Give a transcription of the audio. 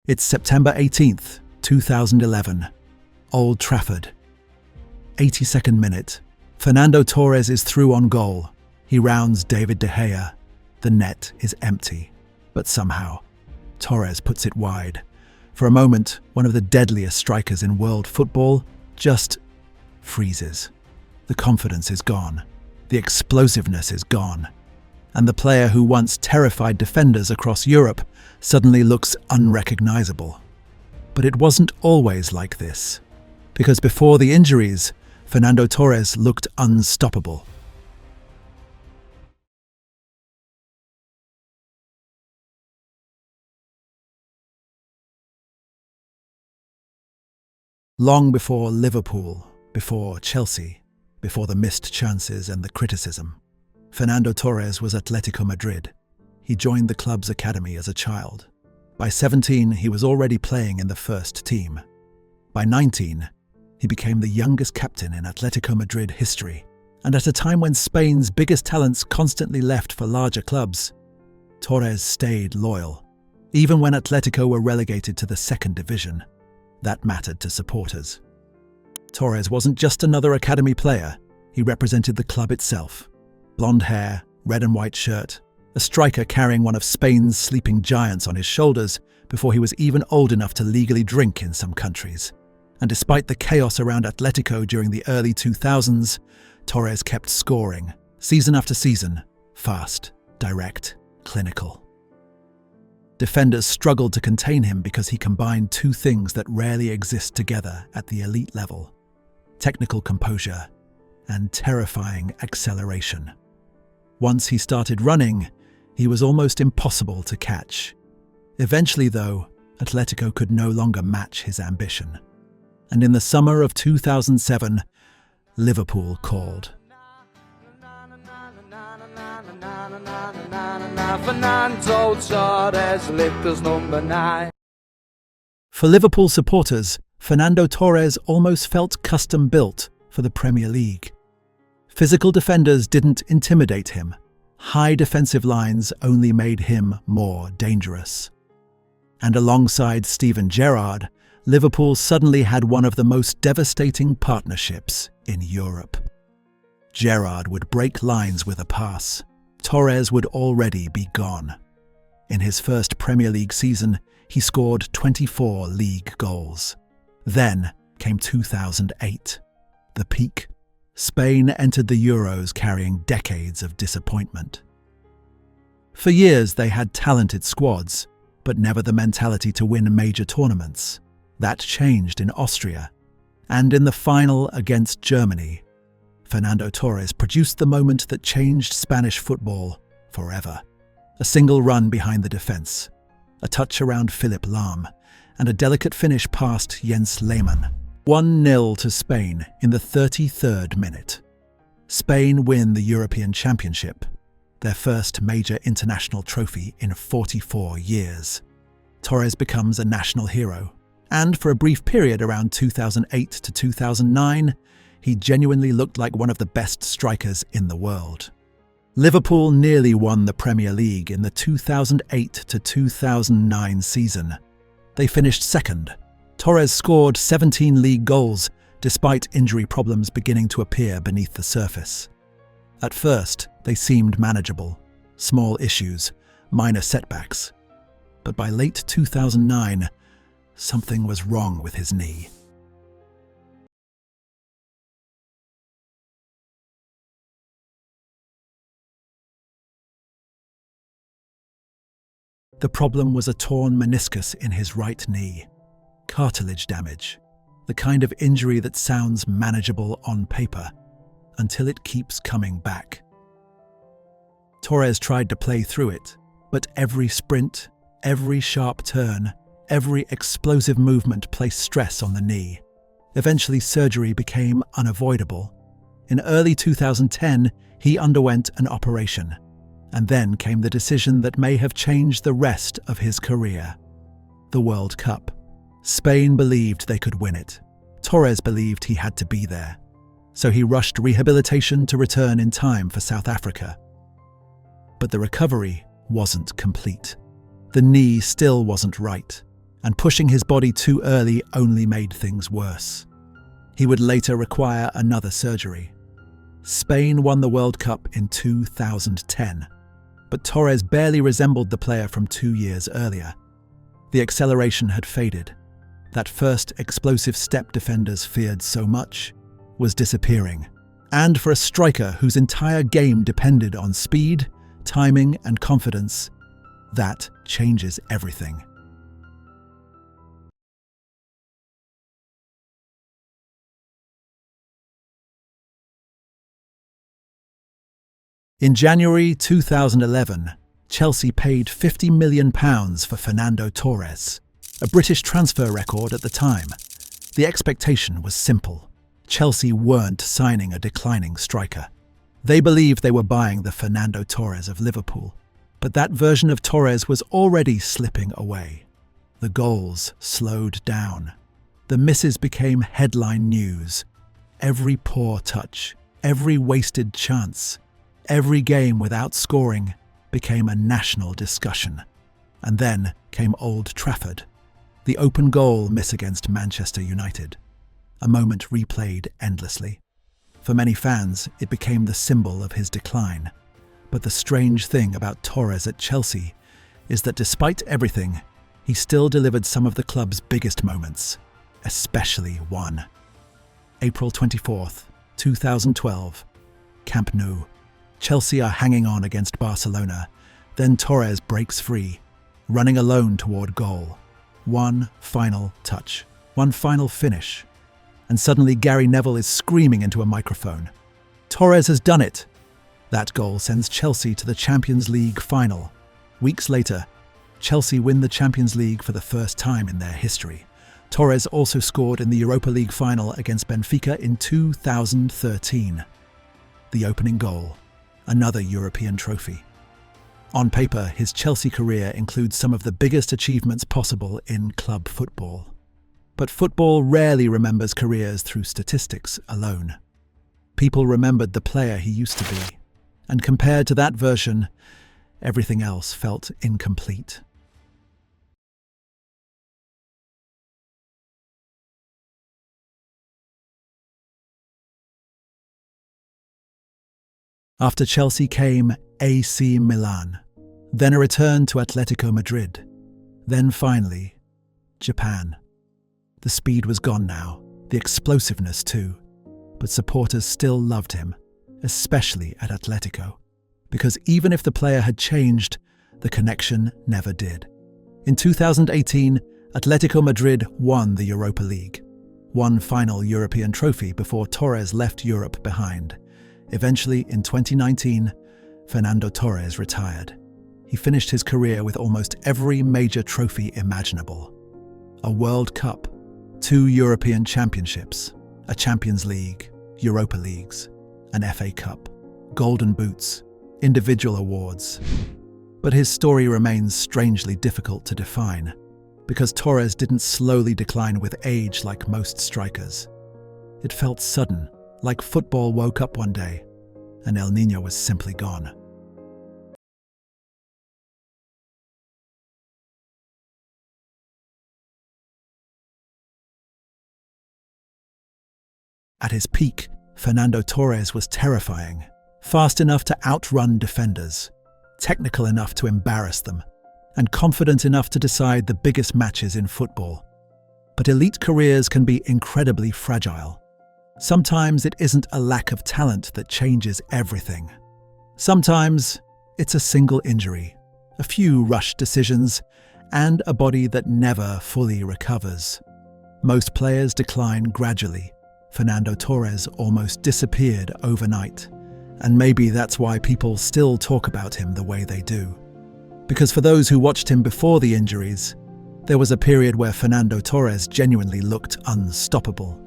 It's September 18th, 2011. Old Trafford. 82nd minute. Fernando Torres is through on goal. He rounds David De Gea. The net is empty. But somehow, Torres puts it wide. For a moment, one of the deadliest strikers in world football just freezes. The confidence is gone. The explosiveness is gone. And the player who once terrified defenders across Europe suddenly looks unrecognizable. But it wasn't always like this. Because before the injuries, Fernando Torres looked unstoppable. Long before Liverpool, before Chelsea, before the missed chances and the criticism, Fernando Torres was Atlético Madrid. He joined the club's academy as a child. By 17, he was already playing in the first team. By 19, he became the youngest captain in Atlético Madrid history. And at a time when Spain's biggest talents constantly left for larger clubs, Torres stayed loyal. Even when Atlético were relegated to the second division, that mattered to supporters. Torres wasn't just another academy player. He represented the club itself. Blonde hair, red and white shirt, a striker carrying one of Spain's sleeping giants on his shoulders before he was even old enough to legally drink in some countries. And despite the chaos around Atlético during the early 2000s, Torres kept scoring, season after season, fast, direct, clinical. Defenders struggled to contain him because he combined two things that rarely exist together at the elite level: technical composure and terrifying acceleration. Once he started running, he was almost impossible to catch. Eventually, though, Atlético could no longer match his ambition. And in the summer of 2007, Liverpool called. Fernando Torres lived as number 9. For Liverpool supporters, Fernando Torres almost felt custom-built for the Premier League. Physical defenders didn't intimidate him. High defensive lines only made him more dangerous. And alongside Steven Gerrard, Liverpool suddenly had one of the most devastating partnerships in Europe. Gerrard would break lines with a pass. Torres would already be gone. In his first Premier League season, he scored 24 league goals. Then came 2008. The peak. Spain entered the Euros carrying decades of disappointment. For years they had talented squads, but never the mentality to win major tournaments. That changed in Austria. And in the final against Germany, Fernando Torres produced the moment that changed Spanish football forever. A single run behind the defence, a touch around Philipp Lahm, and a delicate finish past Jens Lehmann. 1-0 to Spain in the 33rd minute. Spain win the European Championship, their first major international trophy in 44 years. Torres becomes a national hero, and for a brief period around 2008 to 2009, he genuinely looked like one of the best strikers in the world. Liverpool nearly won the Premier League in the 2008 to 2009 season. They finished second. Torres scored 17 league goals, despite injury problems beginning to appear beneath the surface. At first, they seemed manageable. Small issues, minor setbacks. But by late 2009, something was wrong with his knee. The problem was a torn meniscus in his right knee. Cartilage damage. The kind of injury that sounds manageable on paper, until it keeps coming back. Torres tried to play through it, but every sprint, every sharp turn, every explosive movement placed stress on the knee. Eventually, surgery became unavoidable. In early 2010, he underwent an operation. And then came the decision that may have changed the rest of his career. The World Cup. Spain believed they could win it. Torres believed he had to be there. So he rushed rehabilitation to return in time for South Africa. But the recovery wasn't complete. The knee still wasn't right. and pushing his body too early only made things worse. He would later require another surgery. Spain won the World Cup in 2010, but Torres barely resembled the player from 2 years earlier. The acceleration had faded. That first explosive step defenders feared so much was disappearing. And for a striker whose entire game depended on speed, timing, and confidence, that changes everything. In January 2011, Chelsea paid £50 million for Fernando Torres, a British transfer record at the time. The expectation was simple. Chelsea weren't signing a declining striker. They believed they were buying the Fernando Torres of Liverpool. But that version of Torres was already slipping away. The goals slowed down. The misses became headline news. Every poor touch, every wasted chance, every game without scoring became a national discussion. And then came Old Trafford. The open goal miss against Manchester United. A moment replayed endlessly. For many fans, it became the symbol of his decline. But the strange thing about Torres at Chelsea is that despite everything, he still delivered some of the club's biggest moments, especially one. April 24th, 2012, Camp Nou. Chelsea are hanging on against Barcelona. Then Torres breaks free, running alone toward goal. One final touch, one final finish. And suddenly Gary Neville is screaming into a microphone. Torres has done it! That goal sends Chelsea to the Champions League final. Weeks later, Chelsea win the Champions League for the first time in their history. Torres also scored in the Europa League final against Benfica in 2013. The opening goal. Another European trophy. On paper, his Chelsea career includes some of the biggest achievements possible in club football. But football rarely remembers careers through statistics alone. People remembered the player he used to be, and compared to that version, everything else felt incomplete. After Chelsea came AC Milan, then a return to Atlético Madrid, then finally, Japan. The speed was gone now, the explosiveness too, but supporters still loved him, especially at Atlético, because even if the player had changed, the connection never did. In 2018, Atlético Madrid won the Europa League, one final European trophy before Torres left Europe behind. Eventually, in 2019, Fernando Torres retired. He finished his career with almost every major trophy imaginable. A World Cup, 2 European Championships, a Champions League, Europa Leagues, an FA Cup, Golden Boots, individual awards. But his story remains strangely difficult to define, because Torres didn't slowly decline with age like most strikers. It felt sudden, like football woke up one day, and El Niño was simply gone. At his peak, Fernando Torres was terrifying, fast enough to outrun defenders, technical enough to embarrass them, and confident enough to decide the biggest matches in football. But elite careers can be incredibly fragile. Sometimes it isn't a lack of talent that changes everything. Sometimes it's a single injury, a few rushed decisions, and a body that never fully recovers. Most players decline gradually. Fernando Torres almost disappeared overnight, and maybe that's why people still talk about him the way they do. Because for those who watched him before the injuries, there was a period where Fernando Torres genuinely looked unstoppable.